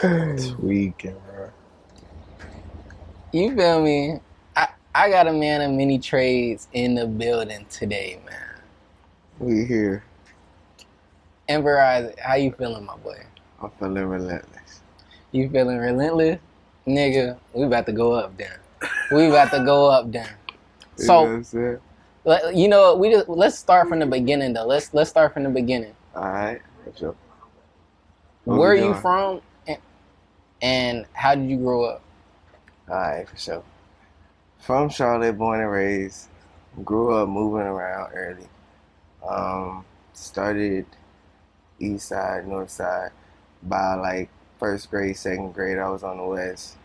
Tweaking, bro. You feel me? I got a man of many trades in the building today, man. We here. Emperor Isaac, how you feeling, my boy? I'm feeling relentless. You feeling relentless? Nigga, we about to go up there. We about to go up there. You know what So, I'm saying? you know what? Let's start from the beginning, though. Let's start from the beginning. All right. For sure. What Where we are you doing? from, and how did you grow up? All right, for sure. From Charlotte, born and raised. Grew up moving around early. Started east side, north side. By like first grade, second grade, I was on the west.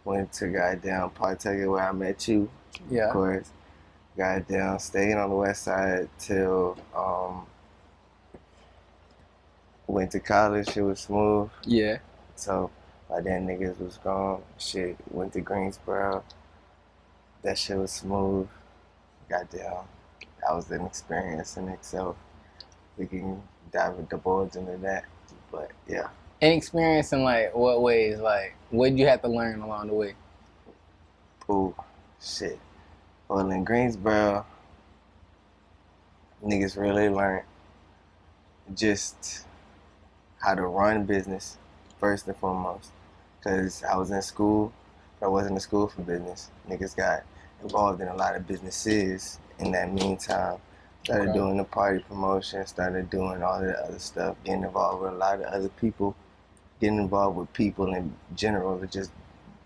Went to goddamn Pawtucket where I met you, of Yeah. course. Goddamn, stayed on the west side till went to college. It was smooth. Yeah. So by then niggas was gone. Shit, went to Greensboro. That shit was smooth. Goddamn, that was an experience in itself. We can divulge into that, but yeah. And experience in like what ways? Like, what did you have to learn along the way? Ooh, shit. Well, in Greensboro, niggas really learned just how to run business first and foremost. Cause I was in school, but I wasn't in school for business. Niggas got involved in a lot of businesses in that meantime. Started doing the party promotion, started doing all the other stuff, getting involved with a lot of other people, getting involved with people in general with just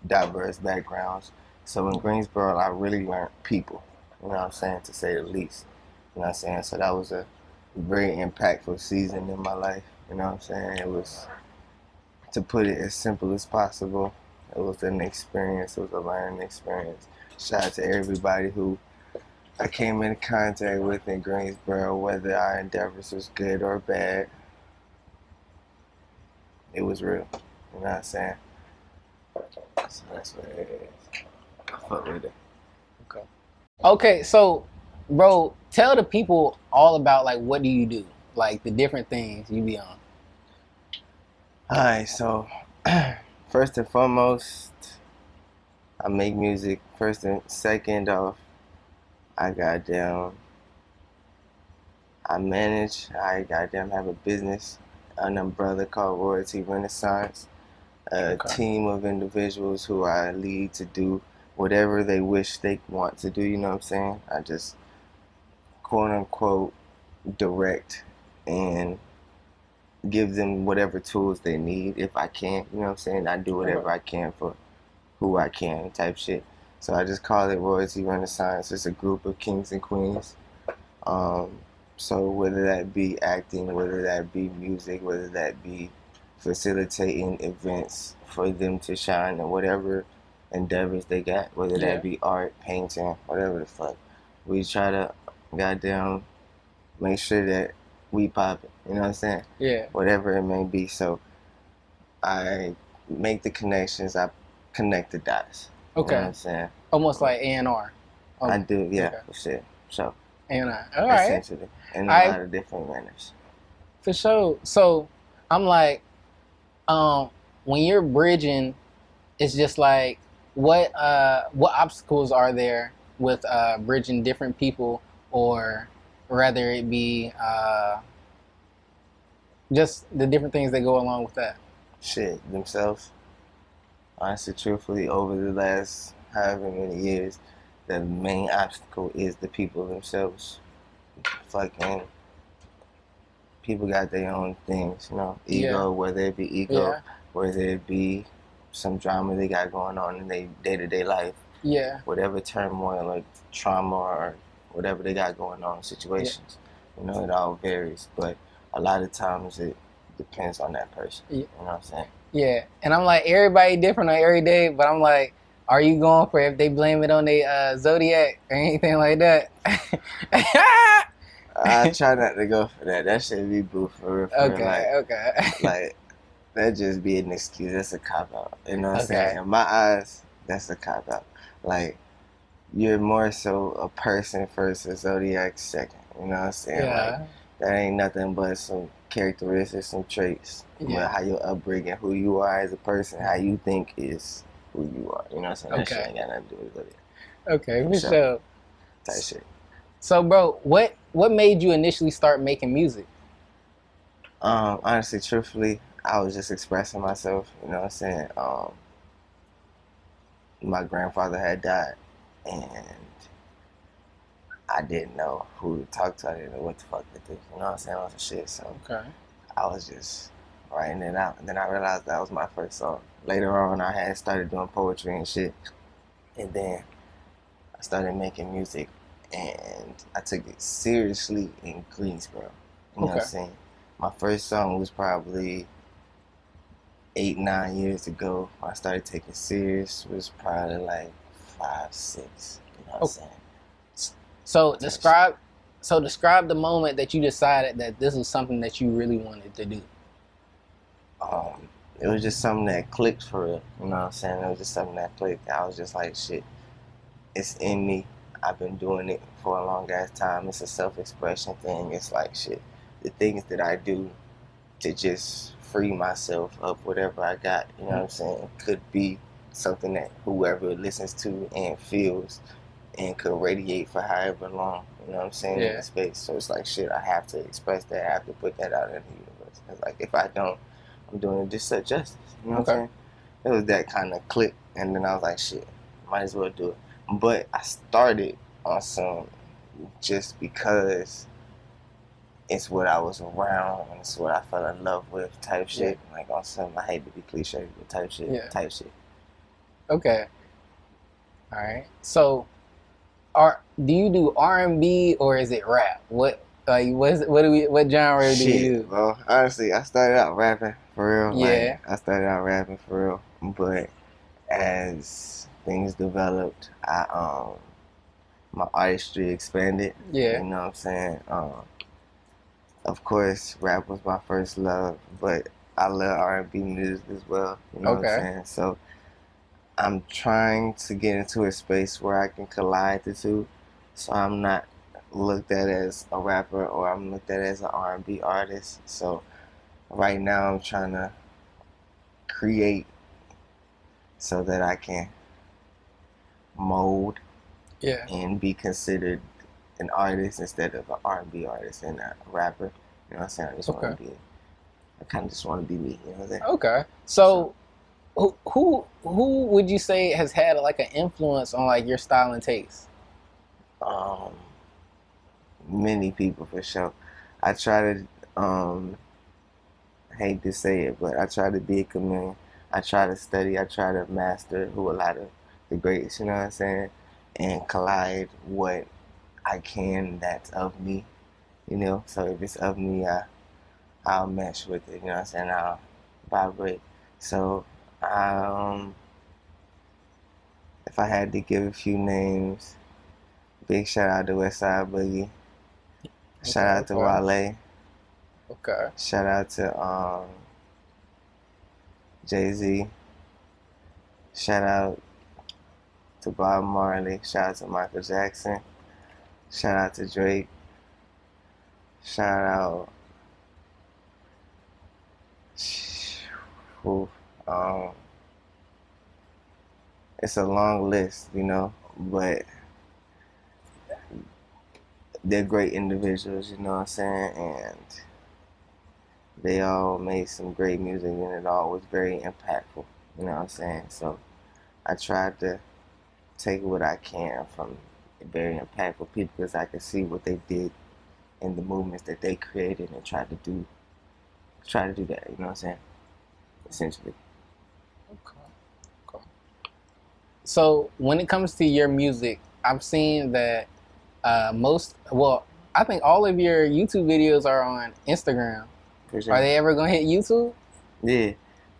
diverse backgrounds. So in Greensboro, I really learned people, you know what I'm saying, to say the least. You know what I'm saying? So that was a very impactful season in my life, you know what I'm saying? It was, to put it as simple as possible, it was an experience, it was a learning experience. Shout out to everybody who I came into contact with in Greensboro, whether our endeavors was good or bad. It was real, you know what I'm saying? So that's what it is. I fuck with it. Okay, so, bro, tell the people all about like what do you do, like the different things you be on. Alright, so first and foremost, I make music. First and second off, I manage, I goddamn have a business, an umbrella called Royalty Renaissance, a team of individuals who I lead to do whatever they wish they want to do, you know what I'm saying? I just quote unquote direct and give them whatever tools they need if I can, you know what I'm saying? I do whatever I can for who I can type shit. So I just call it Royalty Renaissance. It's a group of kings and queens. So whether that be acting, whether that be music, whether that be facilitating events for them to shine in whatever endeavors they got, whether that be art, painting, whatever the fuck. We try to goddamn make sure that we pop it, you know what I'm saying? Yeah. Whatever it may be. So I make the connections, I connect the dots. Okay. You know what I'm saying? Almost like A&R. I do, yeah, for sure. So A&R. All right. essentially, in a lot of different manners. For sure. So I'm like, when you're bridging, it's just like what obstacles are there with bridging different people, or rather it be just the different things that go along with that? Shit, themselves. Honestly, truthfully, over the last however many years, the main obstacle is the people themselves. Fucking people got their own things, you know, ego, whether it be ego, whether it be some drama they got going on in their day-to-day life. Yeah. Whatever turmoil, like trauma or whatever they got going on, situations. You know, it all varies, but a lot of times it depends on that person. You know what I'm saying? Yeah, and I'm like, everybody different on every day, but I'm like, are you going for if they blame it on their zodiac or anything like that? I try not to go for that. That should be boo for real. Okay. Like, that just be an excuse. That's a cop-out. You know what I'm saying? In my eyes, that's a cop-out. Like, you're more so a person first, a zodiac second. You know what I'm saying? Yeah. Like, that ain't nothing but some characteristics, some traits. But how your upbringing, who you are as a person, how you think is who you are. You know what I'm saying? That shit ain't got nothing to do with it. Okay, for sure. Type shit. So, bro, what made you initially start making music? Honestly, truthfully, I was just expressing myself. You know what I'm saying? My grandfather had died, and I didn't know who to talk to. I didn't know what the fuck to do. You know what I'm saying? All some shit. So I was just writing it out, and then I realized that was my first song. Later on, I had started doing poetry and shit, and then I started making music, and I took it seriously in Greensboro. You know what I'm saying? My first song was probably 8-9 years ago. When I started taking it serious was probably like 5-6. You know what I'm saying? So describe the moment that you decided that this was something that you really wanted to do. It was just something that clicked for real. You know what I'm saying? It was just something that clicked. I was just like, shit, it's in me. I've been doing it for a long ass time. It's a self-expression thing. It's like, shit, the things that I do to just free myself of whatever I got, you know what I'm saying, could be something that whoever listens to and feels and could radiate for however long, you know what I'm saying, in the space. So it's like, shit, I have to express that. I have to put that out in the universe. It's like, if I don't, I'm doing it justice. You know what I'm saying? It was that kind of click, and then I was like, shit, might as well do it. But I started on some just because it's what I was around and it's what I fell in love with type shit. Like on some, I hate to be cliche, but type shit. Type shit. Okay. All right. So, do you do R&B or is it rap? What genre do you do? Well, honestly, I started out rapping for real. Like, I started out rapping for real, but as things developed, my artistry expanded. You know what I'm saying? Of course, rap was my first love, but I love R&B music as well. You know what I'm saying? So I'm trying to get into a space where I can collide the two. So I'm not looked at as a rapper or I'm looked at as an R&B artist. So right now I'm trying to create so that I can mold and be considered an artist instead of an R&B artist and a rapper. You know what I'm saying? I just want to be. I kind of just want to be me. You know what I'm saying? Okay. So who would you say has had like an influence on like your style and taste? Many people for sure. I try to hate to say it, but I try to be a chameleon. I try to study. I try to master who a lot of the greats. You know what I'm saying? And collide what I can that's of me. You know, so if it's of me, I'll mesh with it. You know what I'm saying? I'll vibrate. So, if I had to give a few names, big shout out to Westside Boogie. Shout out to Wale. Shout out to Jay-Z. Shout out to Bob Marley. Shout out to Michael Jackson. Shout out to Drake. Shout out. It's a long list, you know, but they're great individuals, you know what I'm saying? And they all made some great music and it all was very impactful, you know what I'm saying? So I tried to take what I can from very impactful people because I could see what they did in the movements that they created and try to do that, you know what I'm saying? Essentially. Okay. So when it comes to your music, I'm seeing that I think all of your YouTube videos are on Instagram. For sure. Are they ever gonna hit YouTube? Yeah,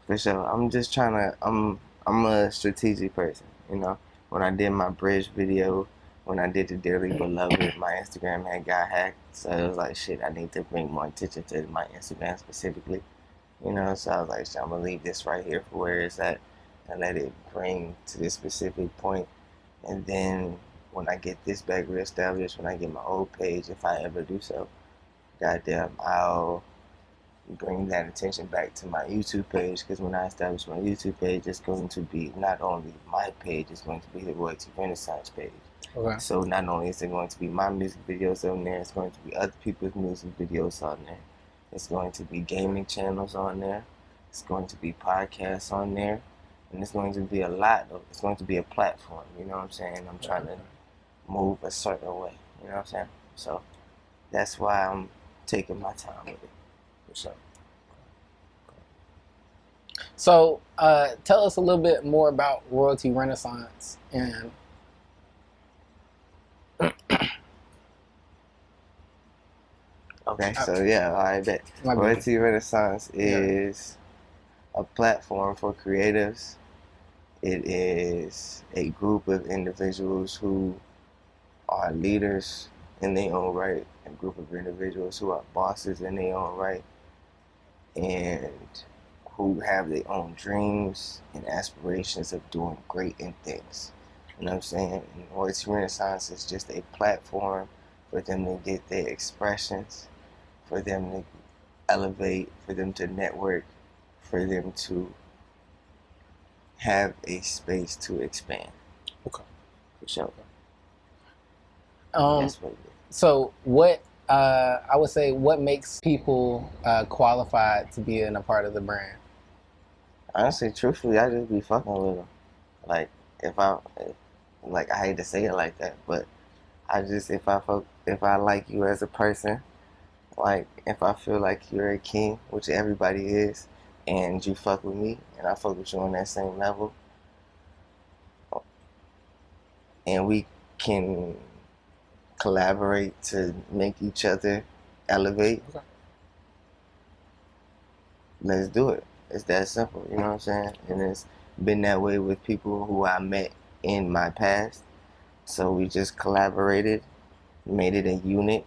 for sure. I'm just trying to. I'm a strategic person. You know, when I did my bridge video, when I did the Dearly Beloved, my Instagram had got hacked. So it was like, shit, I need to bring more attention to my Instagram specifically. You know, so I was like, shit, I'm gonna leave this right here for where it's at and let it bring to this specific point. And then when I get this back reestablished, when I get my old page, if I ever do so, goddamn, I'll bring that attention back to my YouTube page, because when I establish my YouTube page, it's going to be not only my page, it's going to be the Royalty Renaissance page. Okay. So not only is it going to be my music videos on there, it's going to be other people's music videos on there. It's going to be gaming channels on there. It's going to be podcasts on there. And it's going to be a lot of, it's going to be a platform, you know what I'm saying? I'm trying to move a certain way, you know what I'm saying? So that's why I'm taking my time with it, for sure. So, tell us a little bit more about Royalty Renaissance and. Okay, so yeah, I bet. Royalty Renaissance is a platform for creatives. It is a group of individuals who are leaders in their own right, a group of individuals who are bosses in their own right, and who have their own dreams and aspirations of doing great things. You know what I'm saying? And Royalty Renaissance is just a platform for them to get their expressions, for them to elevate, for them to network, for them to have a space to expand. Okay. For sure. That's what it is. So what, I would say, what makes people qualified to be in a part of the brand? Honestly, truthfully, I just be fucking with them. Like, I hate to say it like that, but if I like you as a person, like, if I feel like you're a king, which everybody is, and you fuck with me, and I fuck with you on that same level, and we can collaborate to make each other elevate, let's do it. It's that simple, you know what I'm saying? And it's been that way with people who I met in my past. So we just collaborated, made it a unit,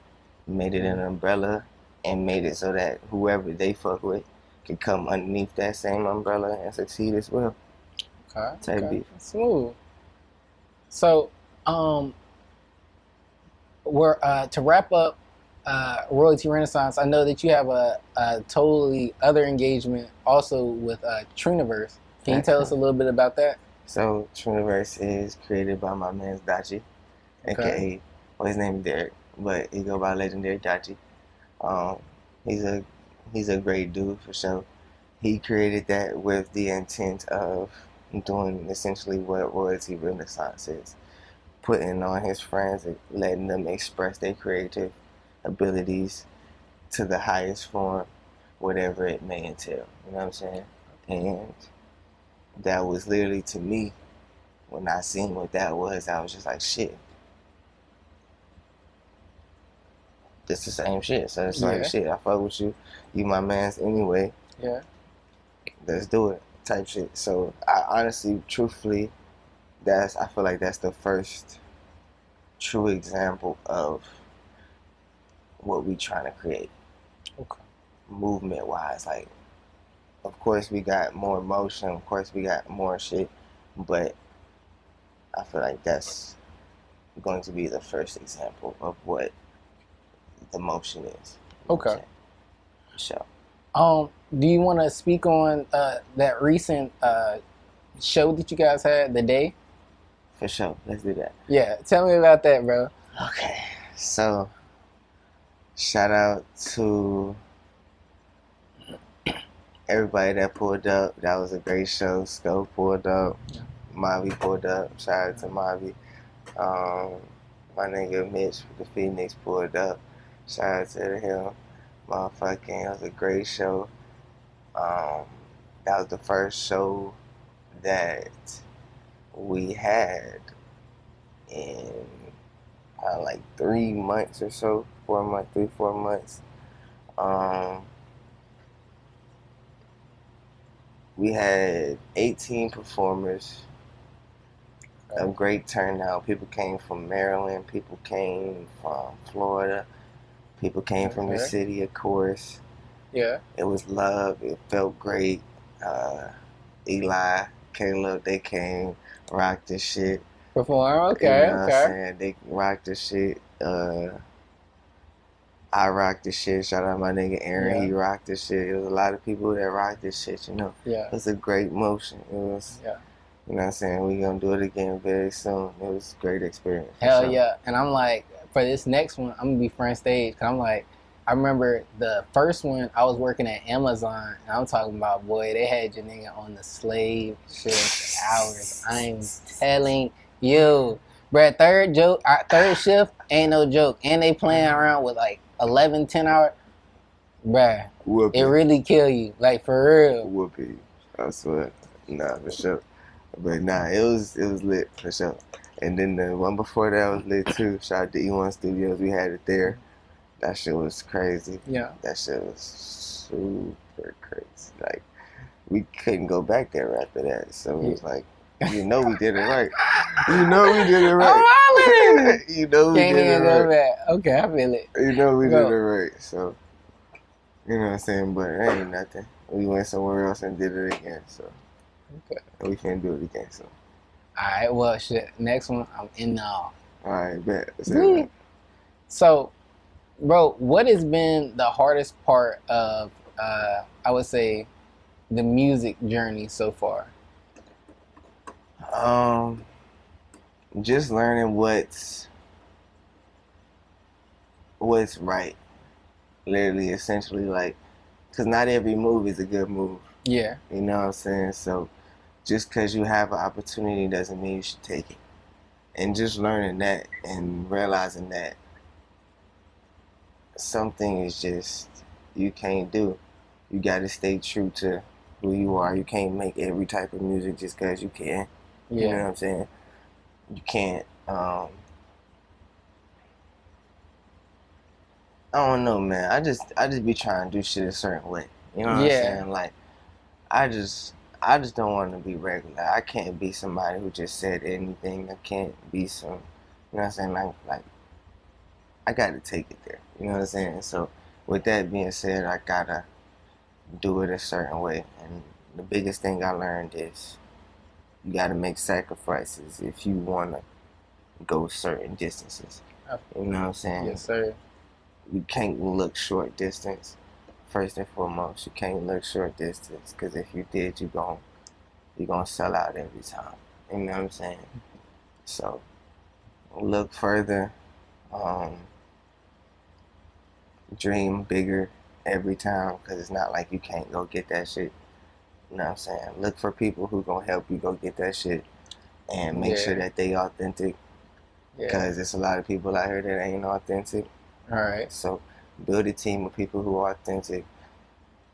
made it an umbrella, and made it so that whoever they fuck with could come underneath that same umbrella and succeed as well. Okay. Smooth. So, we're to wrap up Royalty Renaissance. I know that you have a totally other engagement also with Truniverse. Can you tell us a little bit about that? So Truniverse is created by my man Dachi, aka, well, his name is Derek, but he go by legendary Dachi. He's a great dude for sure. He created that with the intent of doing essentially what Royalty Renaissance is, putting on his friends and letting them express their creative abilities to the highest form, whatever it may entail. You know what I'm saying? And that was literally, to me, when I seen what that was, I was just like, shit. It's the same shit. So it's like, shit, I fuck with you. You my mans anyway. Yeah. Let's do it, type shit. So I honestly, truthfully, I feel like that's the first true example of what we trying to create. Okay. Movement wise, like, of course we got more motion, of course we got more shit, but I feel like that's going to be the first example of what the motion is. Okay. Sure. Do you want to speak on that recent show that you guys had, The Day? For sure. Let's do that. Yeah. Tell me about that, bro. Okay. So, shout out to everybody that pulled up. That was a great show. Scope pulled up. Mavi pulled up. Shout out to Mavi. My nigga Mitch with the Phoenix pulled up. Shout out to him. Motherfucking, it was a great show. That was the first show that we had in like 3 months or so, 4 months, 3-4 months. We had 18 performers, a great turnout. People came from Maryland, people came from Florida, people came from the city, of course. Yeah. It was love. It felt great. Eli, Caleb, they came, rocked the shit. Perform, okay, you know what I'm saying? They rocked the shit. I rocked the shit. Shout out my nigga Aaron. Yeah. He rocked the shit. It was a lot of people that rocked this shit, you know. Yeah. It was a great motion. It was, Yeah. you know what I'm saying? We gonna do it again very soon. It was a great experience. Hell sure. yeah. And I'm like, for this next one, I'm gonna be front stage. Cause I'm like, I remember the first one, I was working at Amazon, and I'm talking about, boy, they had your nigga on the slave shift hours. I'm telling you. Bruh, third shift ain't no joke. And they playing around with like 11, 10 hours. Bruh, Whooping. it really kill you. Like, for real. Whooping. I swear. Nah, for sure. But nah, it was lit, for sure. And then the one before that was lit too. Shout out to E1 Studios. We had it there. That shit was crazy. Yeah. That shit was super crazy. Like, we couldn't go back there after that. So it was like, you know we did it right. You know we did it right. You know we Can't did it even go right. back. Okay, I feel it. You know we Bro. did it right. So, you know what I'm saying? But it ain't nothing. We went somewhere else and did it again. So, Okay. we can't do it again. So, Alright, well, shit. Next one, I'm in now. alright, bet. So, bro, what has been the hardest part of, I would say, the music journey so far? Just learning what's right. Literally, essentially, like, because not every move is a good move. Yeah. You know what I'm saying? So, just because you have an opportunity doesn't mean you should take it. And just learning that and realizing that something is just, you can't do. You got to stay true to who you are. You can't make every type of music just because you can. Yeah. You know what I'm saying? You can't, I don't know, man. I just be trying to do shit a certain way. You know what I'm saying? Like, I just don't want to be regular. I can't be somebody who just said anything. I can't be some, you know what I'm saying? Like I got to take it there. You know what I'm saying? So with that being said, I gotta do it a certain way. And the biggest thing I learned is you got to make sacrifices if you want to go certain distances. You know what I'm saying? Yes, sir. You can't look short distance. First and foremost, you can't look short distance, because if you did, you're gonna sell out every time. You know what I'm saying? So look further, dream bigger every time, because it's not like you can't go get that shit. You know what I'm saying? Look for people who gonna help you go get that shit, and make sure that they authentic, because there's a lot of people out here that ain't authentic. All right. So build a team of people who are authentic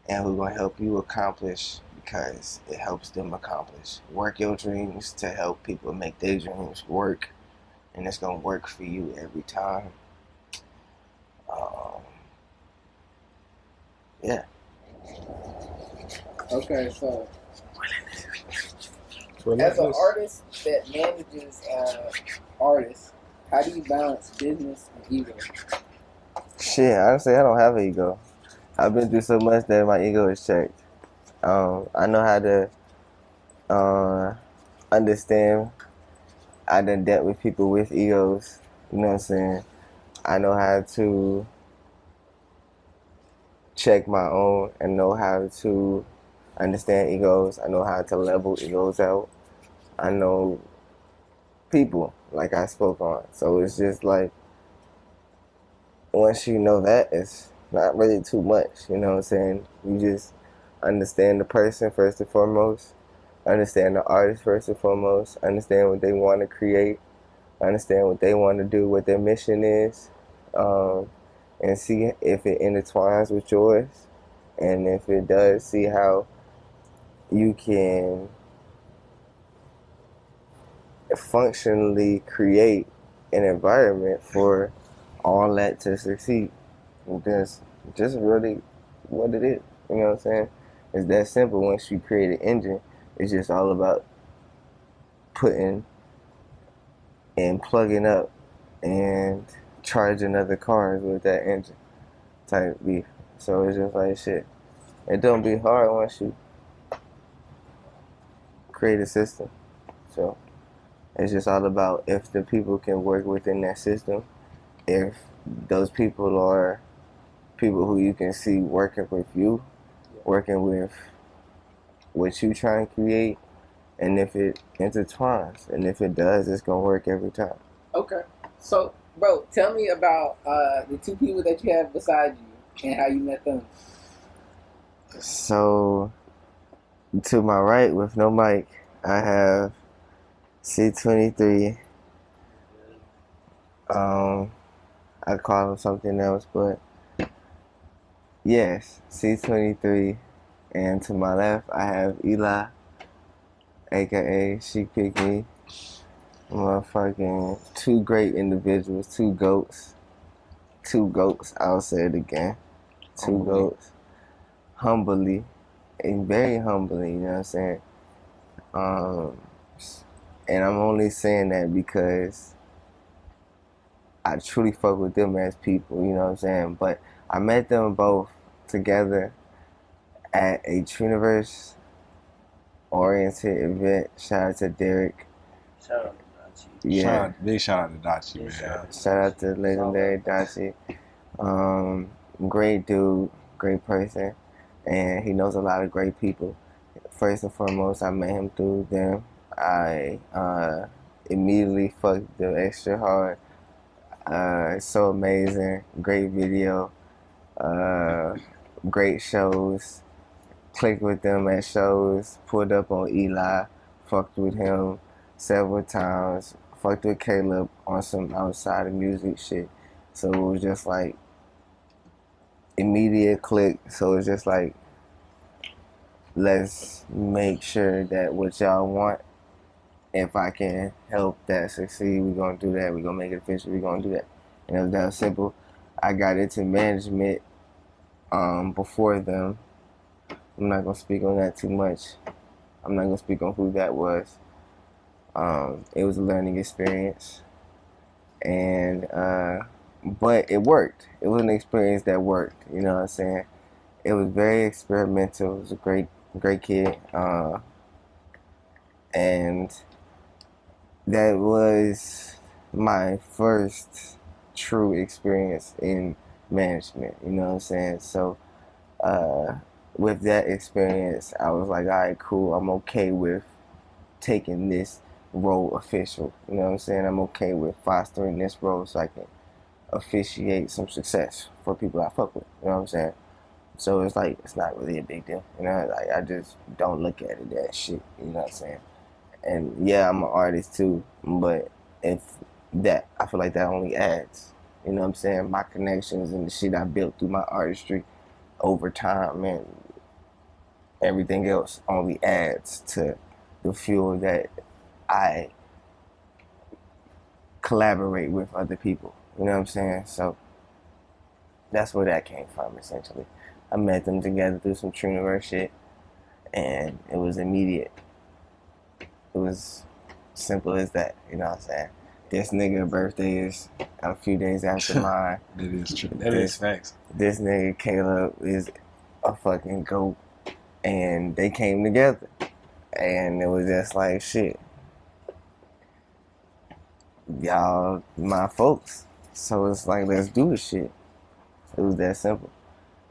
and who are going to help you accomplish, because it helps them accomplish. Work your dreams to help people make their dreams work, and it's going to work for you every time. Yeah. Okay, so as an artist that manages artists, how do you balance business and ego? Shit, honestly, I don't have an ego. I've been through so much that my ego is checked. I know how to understand. I done dealt with people with egos. You know what I'm saying? I know how to check my own and know how to understand egos. I know how to level egos out. I know people, like I spoke on. So it's just like, once you know that, it's not really too much. You know what I'm saying? You just understand the person first and foremost. Understand the artist first and foremost. Understand what they want to create. Understand what they want to do, what their mission is. And see if it intertwines with yours. And if it does, see how you can functionally create an environment for all that to succeed. That's just really what it is. You know what I'm saying? It's that simple. Once you create an engine, it's just all about putting and plugging up and charging other cars with that engine type beef. So it's just like shit. It don't be hard once you create a system. So it's just all about if the people can work within that system, if those people are people who you can see working with you, working with what you trying to create, and if it intertwines, and if it does, it's gonna work every time. Okay. So, bro, tell me about the two people that you have beside you and how you met them. So, to my right, with no mic, I have C23. I call him something else, but yes, C23. And to my left, I have Eli, aka She Picked Me. Motherfucking two great individuals, two goats. Two goats, I'll say it again. Two goats. Humbly, and very humbly, you know what I'm saying? And I'm only saying that because I truly fuck with them as people, you know what I'm saying? But I met them both together at a Truniverse oriented event. Shout out to Derek. Shout out to Dachi. Yeah. Big shout out to Dachi, man. Shout out to legendary Dachi. Great dude, great person, and he knows a lot of great people. First and foremost, I met him through them. I immediately fucked them extra hard. So amazing, great video, great shows. Clicked with them at shows, pulled up on Eli, fucked with him several times, fucked with Caleb on some outside of music shit. So it was just like immediate click. So it's just like, let's make sure that what y'all want, if I can help that succeed, we're gonna do that. We're gonna make it official. We're gonna do that. And it was that simple. I got into management before them. I'm not gonna speak on that too much. I'm not gonna speak on who that was. It was a learning experience, and but it worked. It was an experience that worked. You know what I'm saying? It was very experimental. It was a great kid, and that was my first true experience in management. You know what I'm saying? So. With that experience, I was like, all right, cool. I'm okay with taking this role official. You know what I'm saying? I'm okay with fostering this role so I can officiate some success for people I fuck with. You know what I'm saying? So it's like, it's not really a big deal. You know, like I just don't look at it as shit. You know what I'm saying? And yeah, I'm an artist too, but if that, I feel like that only adds. You know what I'm saying? My connections and the shit I built through my artistry over time, and everything else only adds to the fuel that I collaborate with other people. You know what I'm saying? So that's where that came from, essentially. I met them together through some Truniverse shit, and it was immediate. It was simple as that, you know what I'm saying? This nigga birthday is a few days after mine. That is true. That is facts. This nigga Caleb is a fucking goat, and they came together, and it was just like, shit, y'all my folks, so it's like, let's do this shit. It was that simple.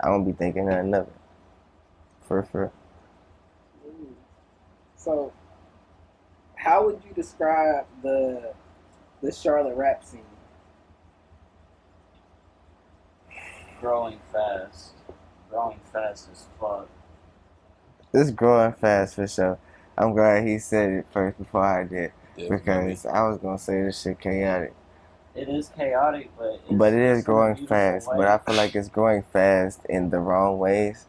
I don't be thinking of nothing. For So, how would you describe the Charlotte rap scene? Growing fast as fuck. It's growing fast for sure. I'm glad he said it first before I did. Definitely. Because I was gonna say this shit chaotic. It is chaotic, but But it is it's growing in a beautiful fast. way. But I feel like it's growing fast in the wrong ways.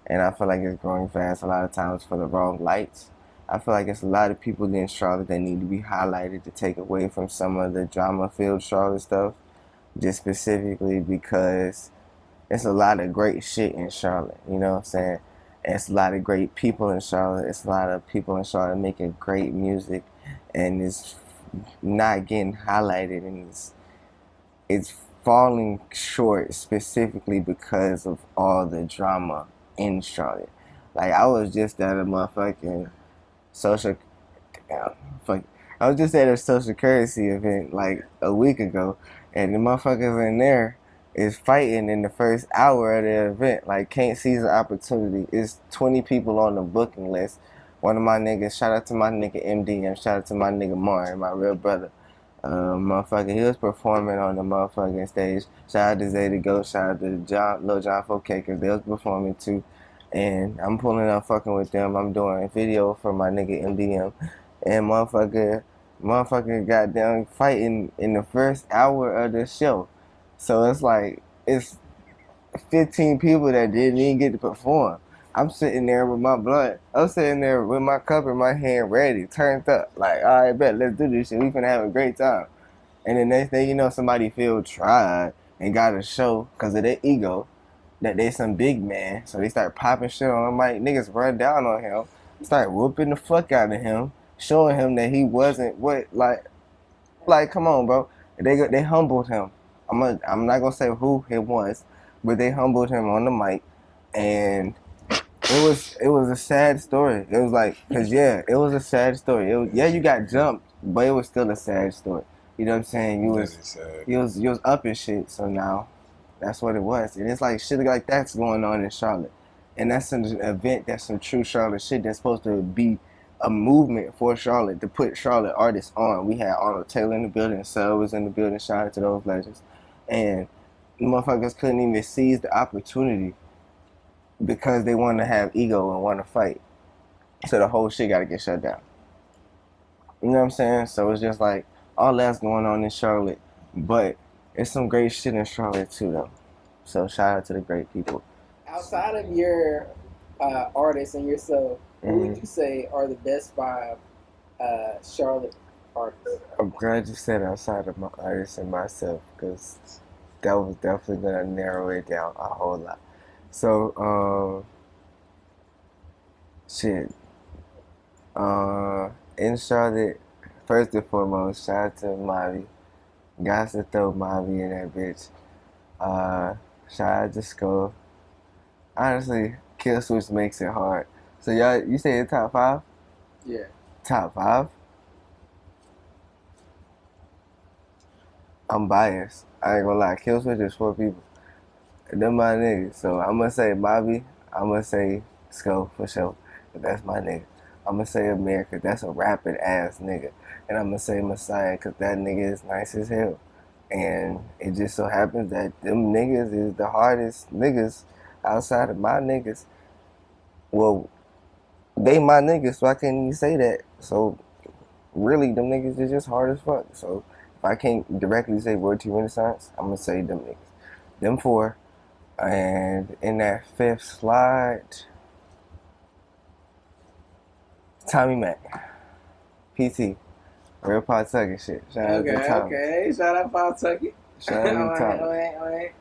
And I feel like it's growing fast a lot of times for the wrong lights. I feel like it's a lot of people in Charlotte that need to be highlighted to take away from some of the drama-filled Charlotte stuff. Just specifically because it's a lot of great shit in Charlotte. You know what I'm saying? It's a lot of great people in Charlotte. It's a lot of people in Charlotte making great music. And it's not getting highlighted, and it's falling short specifically because of all the drama in Charlotte. Like, I was just at a motherfucking social, I was just at a social currency event like a week ago, and the motherfuckers in there is fighting in the first hour of the event. Like, can't seize the opportunity. It's 20 people on the booking list. One of my niggas, shout out to my nigga MD, shout out to my nigga Martin, my real brother. Motherfucker, he was performing on the motherfucking stage. Shout out to Zay the Ghost, shout out to Lil John 4K, cause they was performing too. And I'm pulling up fucking with them. I'm doing a video for my nigga MDM. And motherfucker goddamn fighting in the first hour of the show. So it's like, it's 15 people that didn't even get to perform. I'm sitting there with my blunt. I'm sitting there with my cup in my hand, ready, turned up. Like, all right, bet, let's do this shit. We finna have a great time. And the next thing you know, somebody feel tried and got a show because of their ego that they some big man. So they start popping shit on him. Like, niggas run down on him, start whooping the fuck out of him, showing him that he wasn't what, like, come on, bro. They humbled him. I'm not gonna say who it was, but they humbled him on the mic, and it was a sad story. It was like, cause yeah, it was a sad story. You got jumped, but it was still a sad story. You know what I'm saying? You was up and shit. So now, that's what it was, and it's like shit like that's going on in Charlotte, and that's an event that's some true Charlotte shit that's supposed to be a movement for Charlotte to put Charlotte artists on. We had Arnold Taylor in the building, Sub was in the building, shout out to those legends. And the motherfuckers couldn't even seize the opportunity because they wanted to have ego and want to fight. So the whole shit got to get shut down. You know what I'm saying? So it's just like all that's going on in Charlotte, but it's some great shit in Charlotte too, though. So shout out to the great people. Outside of your artists and yourself, who would you say are the best 5 Charlotte artists? I'm glad you said outside of my artists and myself, because that was definitely gonna narrow it down a whole lot. So, in Charlotte, first and foremost, shout out to Mavi. Got to throw Mavi in that bitch. Shout out to Skull. Honestly, Kill Switch makes it hard. So y'all, you say the top 5? Yeah. Top 5? I'm biased. I ain't gonna lie. Kill Switch is 4 people. Them my niggas. So I'm gonna say Bobby. I'm gonna say Skull for sure. That's my nigga. I'm gonna say Amir, cause that's a rapping ass nigga. And I'm gonna say Messiah, cause that nigga is nice as hell. And it just so happens that them niggas is the hardest niggas outside of my niggas. Well, they my niggas, so I can't even say that. So really, them niggas is just hard as fuck. So if I can't directly say Royalty Renaissance, I'm gonna say them niggas. Them 4. And in that 5th slide, Tommy Mac. PT. Real Pawtucket shit. Shout out to Tommy. Okay. Shout out Pawtucket. Shout out to Tommy. All right.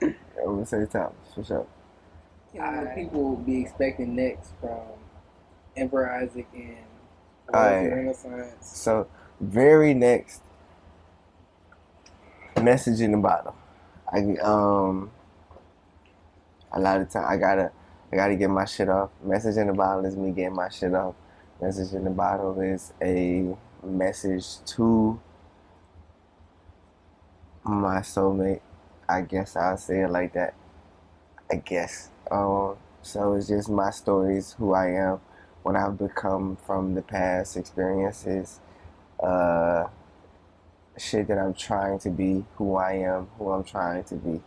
I'm gonna say Thomas, for sure. What people will be expecting next from Emperor Isaac and Renaissance. So, very next, Message in the Bottle. A lot of time I gotta get my shit off. Message in the Bottle is me getting my shit off. Message in the Bottle is a message to my soulmate. I guess I'll say it like that. I guess. So it's just my stories, who I am, what I've become from the past experiences, shit that I'm trying to be, who I am, who I'm trying to be,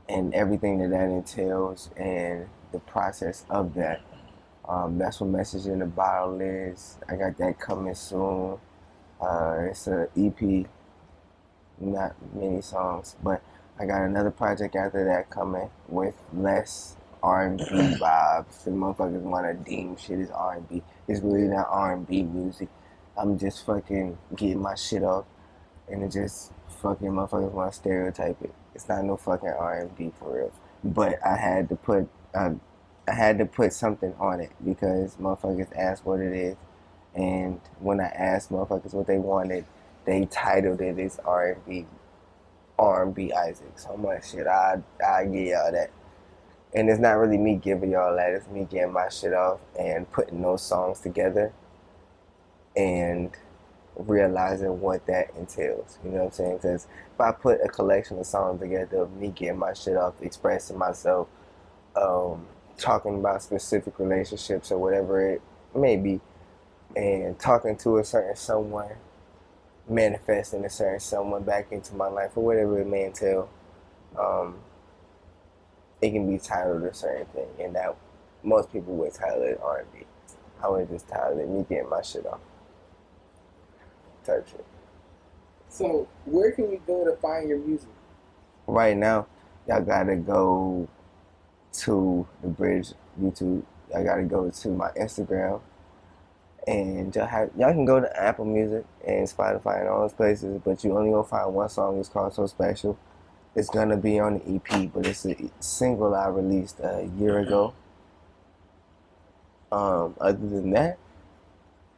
and everything that entails and the process of that. That's what Message in the Bottle is. I got that coming soon. It's an EP, not many songs, but I got another project after that coming with less R&B vibes. The motherfuckers want to deem shit as R&B. It's really not R&B music. I'm just fucking getting my shit off, and it just fucking motherfuckers want to stereotype it. It's not no fucking R&B for real. But I had to put something on it because motherfuckers asked what it is, and when I asked motherfuckers what they wanted, they titled it as R&B Isaac. So I'm like, shit, I give y'all that. And it's not really me giving y'all that. It's me getting my shit off and putting those songs together and realizing what that entails. You know what I'm saying? Because if I put a collection of songs together of me getting my shit off, expressing myself, talking about specific relationships or whatever it may be, and talking to a certain someone, manifesting a certain someone back into my life or whatever it may entail, it can be titled a certain thing, and that most people would title it R&B. I would just title it me getting my shit off. Type shit. So, where can we go to find your music? Right now, y'all gotta go to the Bridge YouTube. Y'all gotta go to my Instagram, and y'all can go to Apple Music and Spotify and all those places. But you only gonna find one song. It's called So Special. It's gonna be on the EP, but it's a single I released a year ago. Other than that,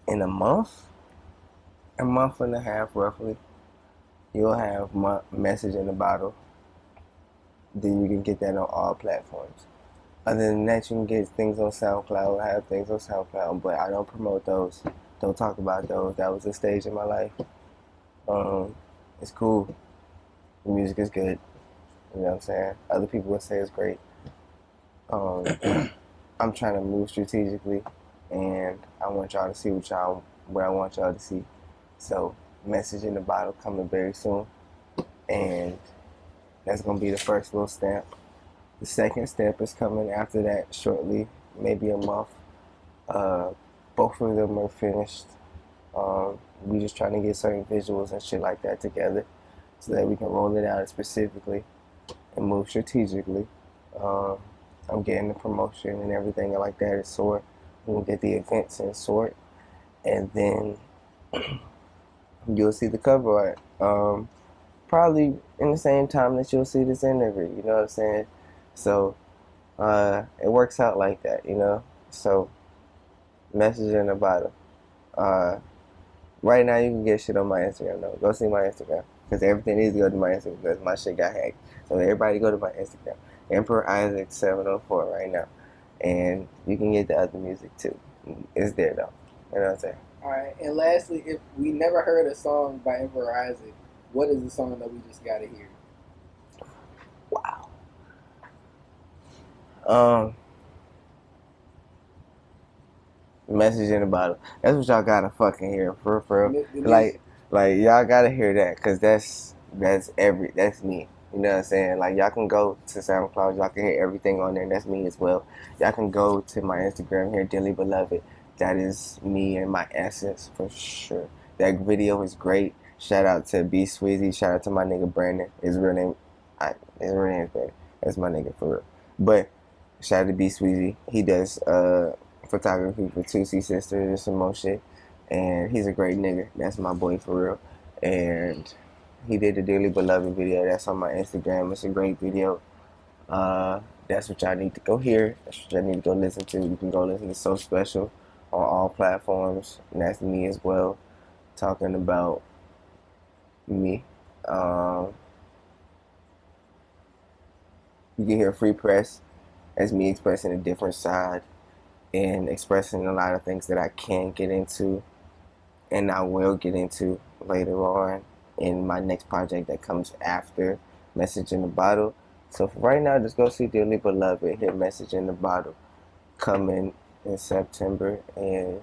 in a month and a half roughly, you'll have my Message in the Bottle. Then you can get that on all platforms. Other than that, you can get things on SoundCloud. I have things on SoundCloud, but I don't promote those. Don't talk about those. That was a stage in my life. It's cool. The music is good. You know what I'm saying? Other people would say it's great. I'm trying to move strategically, and I want y'all to see what I want y'all to see. So, Message in the Bottle coming very soon, and that's gonna be the first little step. The second step is coming after that shortly, maybe a month. Both of them are finished. We just trying to get certain visuals and shit like that together, so that we can roll it out specifically and move strategically. I'm getting the promotion and everything like that in sort. We'll get the events in sort, and then you'll see the cover art. Probably in the same time that you'll see this interview. You know what I'm saying? So it works out like that, you know. So Message in the Bottle. Right now you can get shit on my Instagram though. Go see my Instagram, because everything needs to go to my Instagram because my shit got hacked. So everybody go to my Instagram, Emperor Isaac 704 right now, and you can get the other music too. It's there though. You know what I'm saying? All right. And lastly, if we never heard a song by Emperor Isaac, what is the song that we just gotta hear? Wow. Message in the Bottle. That's what y'all gotta fucking hear, for real. Like y'all gotta hear that, cause that's me. You know what I'm saying? Like, y'all can go to SoundCloud, y'all can hear everything on there, and that's me as well. Y'all can go to my Instagram here, Dearly Beloved. That is me and my essence for sure. That video is great. Shout out to B Sweezy. Shout out to my nigga Brandon. His real name is Brandon. That's my nigga for real. But shout out to B Sweezy. He does photography for 2C Sisters and some more shit. And he's a great nigga. That's my boy for real. And he did the Dearly Beloved video. That's on my Instagram. It's a great video. That's what y'all need to go hear. That's what y'all need to go listen to. You can go listen to So Special on all platforms. And that's me as well, talking about me. You can hear Free Press as me expressing a different side and expressing a lot of things that I can get into and I will get into later on in my next project that comes after Message in the Bottle. So for right now, just go see Dearly Beloved, hit Message in the Bottle, coming in September, and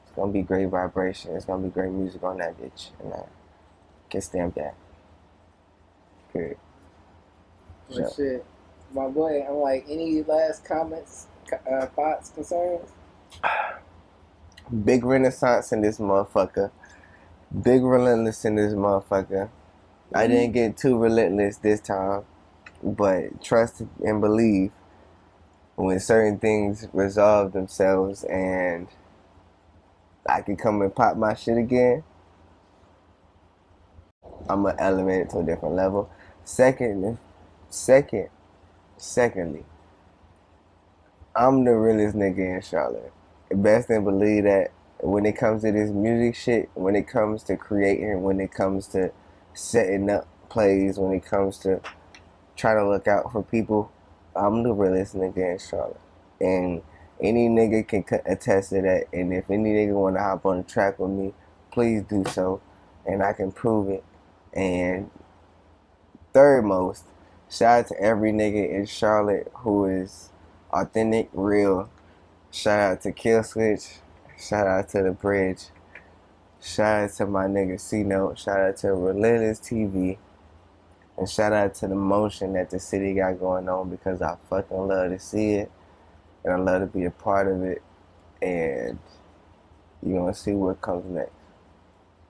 it's gonna be great vibration. It's gonna be great music on that bitch, and I can stamp that. Period. Well, so. Shit, my boy, I'm like, any last comments, thoughts, concerns? Big renaissance in this motherfucker. Big relentless in this motherfucker. I didn't get too relentless this time, but trust and believe when certain things resolve themselves and I can come and pop my shit again, I'm gonna elevate it to a different level. Secondly, I'm the realest nigga in Charlotte. Best and believe that when it comes to this music shit, when it comes to creating, when it comes to setting up plays, when it comes to trying to look out for people, I'm the realest nigga in Charlotte. And any nigga can attest to that. And if any nigga want to hop on the track with me, please do so, and I can prove it. And third most, shout out to every nigga in Charlotte who is authentic, real. Shout out to Kill Switch. Shout out to The Bridge. Shout out to my nigga C-Note. Shout out to ReilentlessTV. And shout out to the motion that the city got going on, because I fucking love to see it. And I love to be a part of it. And you're going to see what comes next.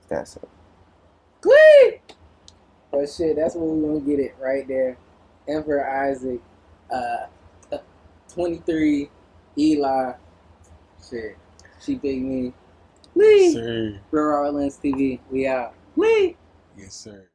That's it. Quick! But shit, that's where we're going to get it right there. Emperor Isaac, 23, Eli, shit, She Big Me. Lee! Sir. ReilentlessTV, we out. Lee! Yes, sir.